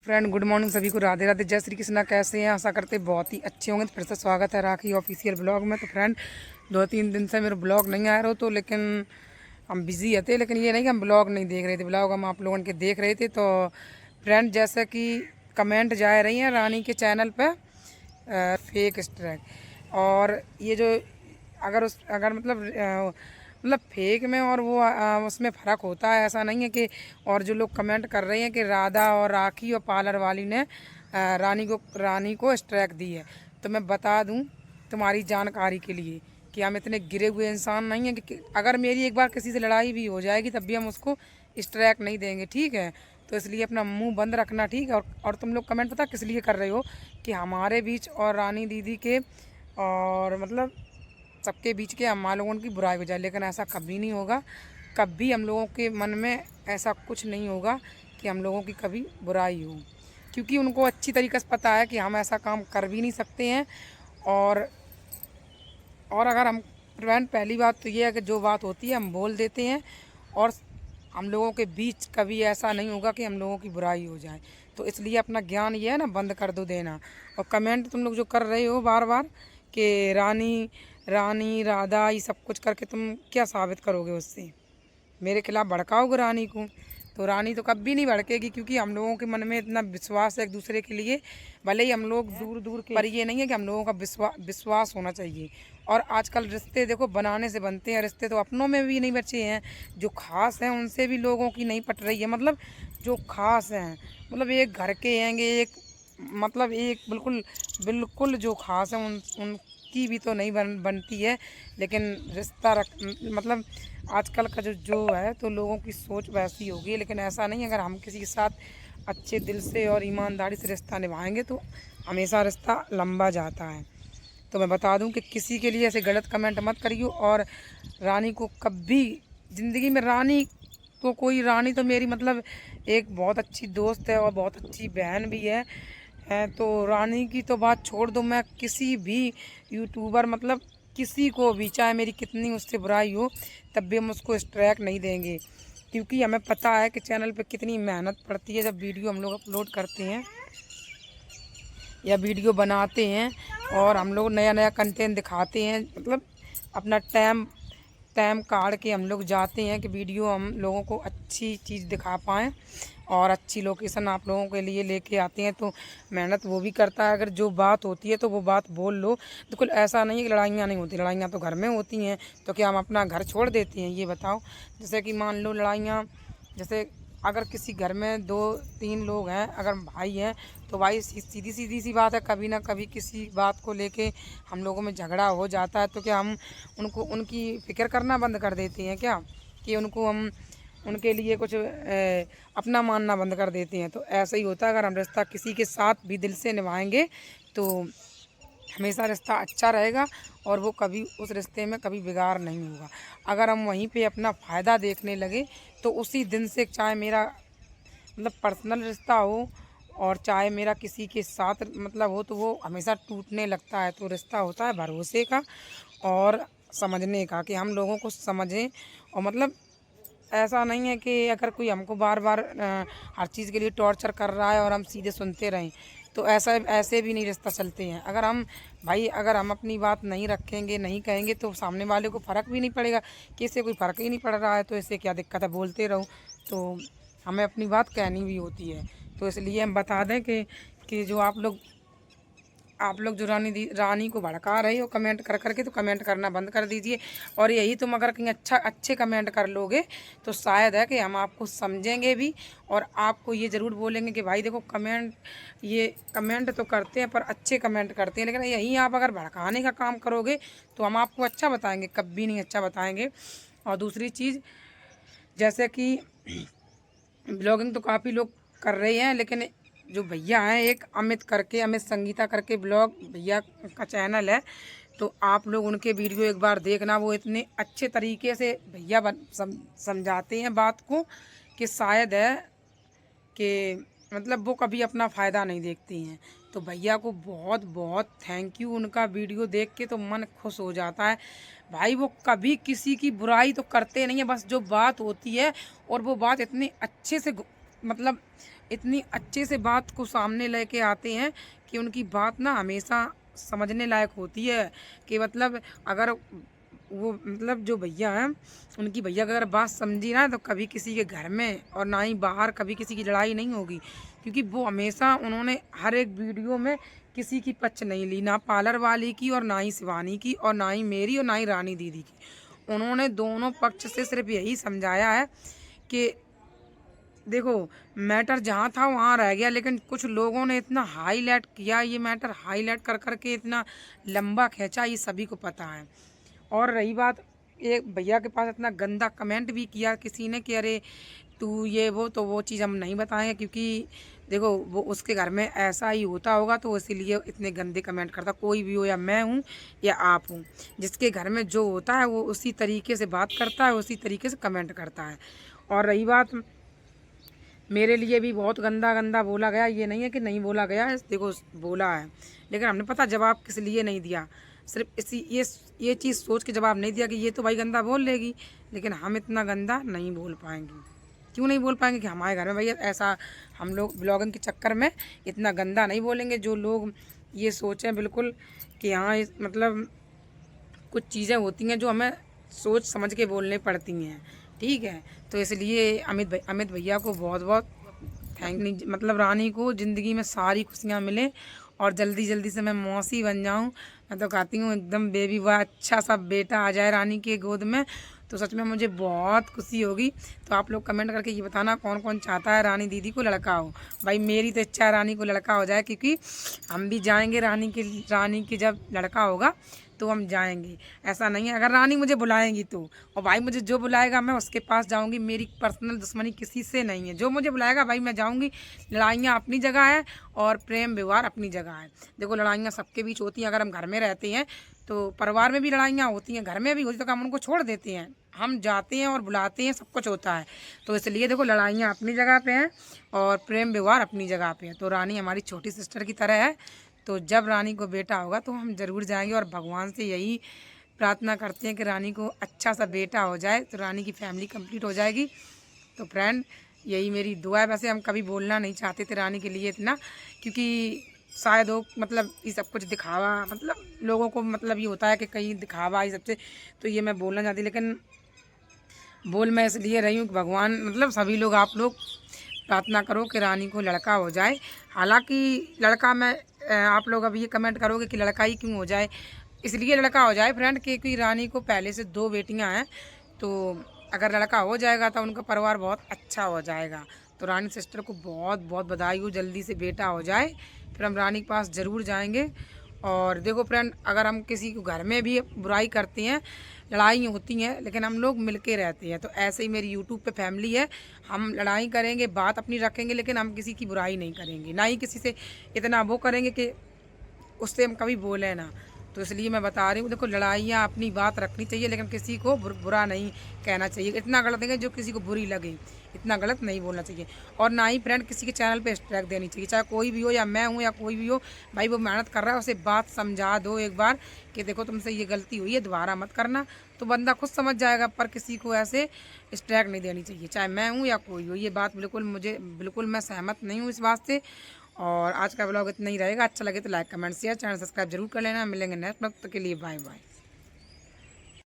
Friend good morning सभी को, राधे राधे, जय श्री कृष्णा। कैसे हैं? आशा करते बहुत ही अच्छे होंगे। तो फिर से स्वागत है राखी ऑफिशियल ब्लॉग में। तो फ्रेंड 2-3 दिन से मेरे ब्लॉग नहीं आ रहे हो, तो लेकिन हम बिज़ी थे। लेकिन ये नहीं कि हम ब्लॉग नहीं देख रहे थे, ब्लॉग हम आप लोगों के देख रहे थे। तो फ्रेंड जैसे कि कमेंट जा रही हैं रानी के चैनल पर फेक स्ट्रैक, और ये जो अगर मतलब फेक में और वो उसमें फ़र्क होता है, ऐसा नहीं है कि। और जो लोग कमेंट कर रहे हैं कि राधा और राखी और पार्लर वाली ने रानी को स्ट्राइक दी है, तो मैं बता दूं तुम्हारी जानकारी के लिए कि हम इतने गिरे हुए इंसान नहीं हैं कि अगर मेरी एक बार किसी से लड़ाई भी हो जाएगी तब भी हम उसको स्ट्राइक नहीं देंगे, ठीक है। तो इसलिए अपना मुंह बंद रखना, ठीक है। और तुम लोग कमेंट पता किस लिए कर रहे हो कि हमारे बीच और रानी दीदी के और मतलब सबके बीच के हम लोगों की बुराई हो जाए, लेकिन ऐसा कभी नहीं होगा। कभी हम लोगों के मन में ऐसा कुछ नहीं होगा कि हम लोगों की कभी बुराई हो, क्योंकि उनको अच्छी तरीके से पता है कि हम ऐसा काम कर भी नहीं सकते हैं। और अगर हम फ्रेंड, पहली बात तो ये है कि जो बात होती है हम बोल देते हैं, और हम लोगों के बीच कभी ऐसा नहीं होगा कि हम लोगों की बुराई हो जाए। तो इसलिए अपना ज्ञान ये है ना, बंद कर दो देना। और कमेंट तुम लोग जो कर रहे हो बार बार कि रानी रानी राधा, ये सब कुछ करके तुम क्या साबित करोगे? उससे मेरे खिलाफ भड़काओगे रानी को? तो रानी तो कभी नहीं भड़केगी, क्योंकि हम लोगों के मन में इतना विश्वास है एक दूसरे के लिए। भले ही हम लोग दूर दूर के, पर ये नहीं है कि हम लोगों का विश्वास होना चाहिए। और आजकल रिश्ते देखो बनाने से बनते हैं, रिश्ते तो अपनों में भी नहीं बचे हैं। जो खास हैं उनसे भी लोगों की नहीं पट रही है। मतलब जो खास हैं, मतलब एक घर के हैंगे, एक मतलब एक बिल्कुल बिल्कुल जो खास है उनकी भी तो नहीं बनती है। लेकिन रिश्ता मतलब आजकल का जो है, तो लोगों की सोच वैसी होगी। लेकिन ऐसा नहीं, अगर हम किसी के साथ अच्छे दिल से और ईमानदारी से रिश्ता निभाएंगे तो हमेशा रिश्ता लंबा जाता है। तो मैं बता दूं कि किसी के लिए ऐसे गलत कमेंट मत करियो। और रानी को कभी ज़िंदगी में, रानी तो मेरी मतलब एक बहुत अच्छी दोस्त है और बहुत अच्छी बहन भी है। तो रानी की तो बात छोड़ दो, मैं किसी भी यूट्यूबर, मतलब किसी को भी, चाहे मेरी कितनी उससे बुराई हो, तब भी हम उसको स्ट्राइक नहीं देंगे। क्योंकि हमें पता है कि चैनल पे कितनी मेहनत पड़ती है जब वीडियो हम लोग अपलोड करते हैं या वीडियो बनाते हैं, और हम लोग नया नया कंटेंट दिखाते हैं। मतलब अपना टाइम टाइम काढ़ के हम लोग जाते हैं कि वीडियो हम लोगों को अच्छी चीज़ दिखा पाएँ और अच्छी लोकेशन आप लोगों के लिए लेके आते हैं। तो मेहनत वो भी करता है। अगर जो बात होती है तो वो बात बोल लो। बिल्कुल ऐसा नहीं है कि लड़ाइयाँ नहीं होती, लड़ाइयाँ तो घर में होती हैं। तो क्या हम अपना घर छोड़ देते हैं? ये बताओ। जैसे कि मान लो लड़ाइयाँ, जैसे अगर किसी घर में 2-3 लोग हैं, अगर भाई हैं, तो भाई सीधी सीधी सी बात है, कभी ना कभी किसी बात को लेके हम लोगों में झगड़ा हो जाता है। तो क्या हम उनको उनकी फ़िक्र करना बंद कर देते हैं क्या? कि उनको हम उनके लिए कुछ अपना मानना बंद कर देते हैं? तो ऐसा ही होता है। अगर हम रिश्ता किसी के साथ भी दिल से निभाएंगे तो हमेशा रिश्ता अच्छा रहेगा, और वो कभी उस रिश्ते में कभी बिगाड़ नहीं होगा। अगर हम वहीं पे अपना फ़ायदा देखने लगे तो उसी दिन से, चाहे मेरा मतलब पर्सनल रिश्ता हो और चाहे मेरा किसी के साथ मतलब हो, तो वो हमेशा टूटने लगता है। तो रिश्ता होता है भरोसे का और समझने का, कि हम लोगों को समझें। और मतलब ऐसा नहीं है कि अगर कोई हमको बार बार हर चीज़ के लिए टॉर्चर कर रहा है और हम सीधे सुनते रहें, तो ऐसे भी नहीं रिश्ता चलते हैं। अगर हम अपनी बात नहीं रखेंगे, नहीं कहेंगे, तो सामने वाले को फ़र्क भी नहीं पड़ेगा। कि इससे कोई फ़र्क ही नहीं पड़ रहा है तो इससे क्या दिक्कत है, बोलते रहो। तो हमें अपनी बात कहनी भी होती है। तो इसलिए हम बता दें कि जो आप लोग जो रानी को भड़का रहे हो कमेंट कर करके, तो कमेंट करना बंद कर दीजिए। और यही तुम अगर कहीं अच्छे कमेंट कर लोगे तो शायद है कि हम आपको समझेंगे भी, और आपको ये ज़रूर बोलेंगे कि भाई देखो, ये कमेंट तो करते हैं पर अच्छे कमेंट करते हैं। लेकिन यही आप अगर भड़काने का काम करोगे तो हम आपको अच्छा बताएंगे? कभी नहीं अच्छा बताएंगे। और दूसरी चीज़, जैसे कि ब्लॉगिंग तो काफ़ी लोग कर रहे हैं, लेकिन जो भैया हैं, एक अमित संगीता करके ब्लॉग भैया का चैनल है, तो आप लोग उनके वीडियो एक बार देखना। वो इतने अच्छे तरीके से भैया समझाते हैं बात को, कि शायद है कि मतलब वो कभी अपना फ़ायदा नहीं देखती हैं। तो भैया को बहुत बहुत थैंक यू। उनका वीडियो देख के तो मन खुश हो जाता है। भाई वो कभी किसी की बुराई तो करते नहीं है, बस जो बात होती है और वो बात इतने अच्छे से मतलब इतनी अच्छे से बात को सामने लेके आते हैं कि उनकी बात ना हमेशा समझने लायक होती है। कि मतलब अगर वो मतलब जो भैया हैं, उनकी भैया की अगर बात समझी ना तो कभी किसी के घर में और ना ही बाहर कभी किसी की लड़ाई नहीं होगी। क्योंकि वो हमेशा उन्होंने हर एक वीडियो में किसी की पक्ष नहीं ली, ना पार्लर वाली की और ना ही शिवानी की और ना ही मेरी और ना ही रानी दीदी की। उन्होंने दोनों पक्ष से सिर्फ यही समझाया है कि देखो, मैटर जहाँ था वहाँ रह गया, लेकिन कुछ लोगों ने इतना हाईलाइट किया, ये मैटर हाईलाइट कर कर के इतना लंबा खींचा, ये सभी को पता है। और रही बात, एक भैया के पास इतना गंदा कमेंट भी किया किसी ने कि अरे तू ये वो, तो वो चीज़ हम नहीं बताएंगे, क्योंकि देखो वो उसके घर में ऐसा ही होता होगा तो इसीलिए इतने गंदे कमेंट करता। कोई भी हो, या मैं हूँ या आप हूँ, जिसके घर में जो होता है वो उसी तरीके से बात करता है, उसी तरीके से कमेंट करता है। और रही बात, मेरे लिए भी बहुत गंदा गंदा बोला गया, ये नहीं है कि नहीं बोला गया है, देखो बोला है, लेकिन हमने पता जवाब किस लिए नहीं दिया। सिर्फ इसी ये चीज़ सोच के जवाब नहीं दिया कि ये तो भाई गंदा बोल लेगी, लेकिन हम इतना गंदा नहीं बोल पाएंगे। क्यों नहीं बोल पाएंगे? कि हमारे घर में भैया ऐसा, हम लोग ब्लॉगिंग के चक्कर में इतना गंदा नहीं बोलेंगे। जो लोग ये सोचें बिल्कुल कि हाँ मतलब कुछ चीज़ें होती हैं जो हमें सोच समझ के बोलने पड़ती हैं, ठीक है। तो इसलिए अमित भैया को बहुत बहुत थैंक, मतलब रानी को ज़िंदगी में सारी खुशियाँ मिले और जल्दी जल्दी से मैं मौसी बन जाऊँ। मैं तो कहती हूँ एकदम बेबी बॉय अच्छा सा बेटा आ जाए रानी के गोद में, तो सच में मुझे बहुत खुशी होगी। तो आप लोग कमेंट करके ये बताना कौन कौन चाहता है रानी दीदी को लड़का हो। भाई मेरी तो इच्छा है रानी को लड़का हो जाए, क्योंकि हम भी जाएंगे रानी के जब लड़का होगा तो हम जाएंगे। ऐसा नहीं है, अगर रानी मुझे बुलाएंगी तो, और भाई मुझे जो बुलाएगा मैं उसके पास जाऊंगी। मेरी पर्सनल दुश्मनी किसी से नहीं है, जो मुझे बुलाएगा भाई मैं जाऊंगी। लड़ाइयाँ अपनी जगह है और प्रेम व्यवहार अपनी जगह है। देखो लड़ाइयाँ सबके बीच होती हैं, अगर हम घर में रहते हैं तो परिवार में भी लड़ाइयाँ होती हैं, घर में भी होती, तो हम उनको छोड़ देते हैं, हम जाते हैं और बुलाते हैं, सब कुछ होता है। तो इसलिए देखो लड़ाइयाँ अपनी जगह पे हैं और प्रेम व्यवहार अपनी जगह पे है। तो रानी हमारी छोटी सिस्टर की तरह है। तो जब रानी को बेटा होगा तो हम ज़रूर जाएंगे और भगवान से यही प्रार्थना करते हैं कि रानी को अच्छा सा बेटा हो जाए तो रानी की फैमिली कंप्लीट हो जाएगी। तो फ्रेंड यही मेरी दुआ है। वैसे हम कभी बोलना नहीं चाहते थे रानी के लिए इतना, क्योंकि शायद वो मतलब ये सब कुछ दिखावा, मतलब लोगों को मतलब ये होता है कि कहीं दिखावा ये सबसे, तो ये मैं बोलना चाहती, लेकिन बोल मैं इसलिए रही हूँ कि भगवान मतलब सभी लोग, आप लोग प्रार्थना करो कि रानी को लड़का हो जाए। हालांकि लड़का मैं आप लोग अब ये कमेंट करोगे कि लड़का ही क्यों हो जाए, इसलिए लड़का हो जाए फ्रेंड क्योंकि रानी को पहले से 2 बेटियां हैं। तो अगर लड़का हो जाएगा तो उनका परिवार बहुत अच्छा हो जाएगा। तो रानी सिस्टर को बहुत बहुत बधाई हो, जल्दी से बेटा हो जाए, फिर हम रानी के पास ज़रूर जाएंगे। और देखो फ्रेंड, अगर हम किसी को घर में भी बुराई करते हैं, लड़ाई होती हैं, लेकिन हम लोग मिल के रहते हैं। तो ऐसे ही मेरी यूट्यूब पे फैमिली है, हम लड़ाई करेंगे, बात अपनी रखेंगे, लेकिन हम किसी की बुराई नहीं करेंगे, ना ही किसी से इतना वो करेंगे कि उससे हम कभी बोले ना। तो इसलिए मैं बता रही हूँ, देखो लड़ाइयाँ अपनी बात रखनी चाहिए, लेकिन किसी को बुरा नहीं कहना चाहिए। इतना गलत नहीं है जो किसी को बुरी लगे, इतना गलत नहीं बोलना चाहिए। और ना ही फ्रेंड किसी के चैनल पे स्ट्राइक देनी चाहिए, चाहे कोई भी हो, या मैं हूँ या कोई भी हो। भाई वो मेहनत कर रहा है, उसे बात समझा दो एक बार कि देखो तुमसे ये गलती हुई है, दोबारा मत करना, तो बंदा खुद समझ जाएगा। पर किसी को ऐसे स्ट्राइक नहीं देनी चाहिए, चाहे मैं हूँ या कोई हो। ये बात बिल्कुल मैं सहमत नहीं हूँ इस बात से। और आज का ब्लॉग इतना ही रहेगा। अच्छा लगे तो like comment share, channel subscribe जरूर कर लेना। मिलेंगे नेक्स्ट वक्त के लिए, बाय बाय।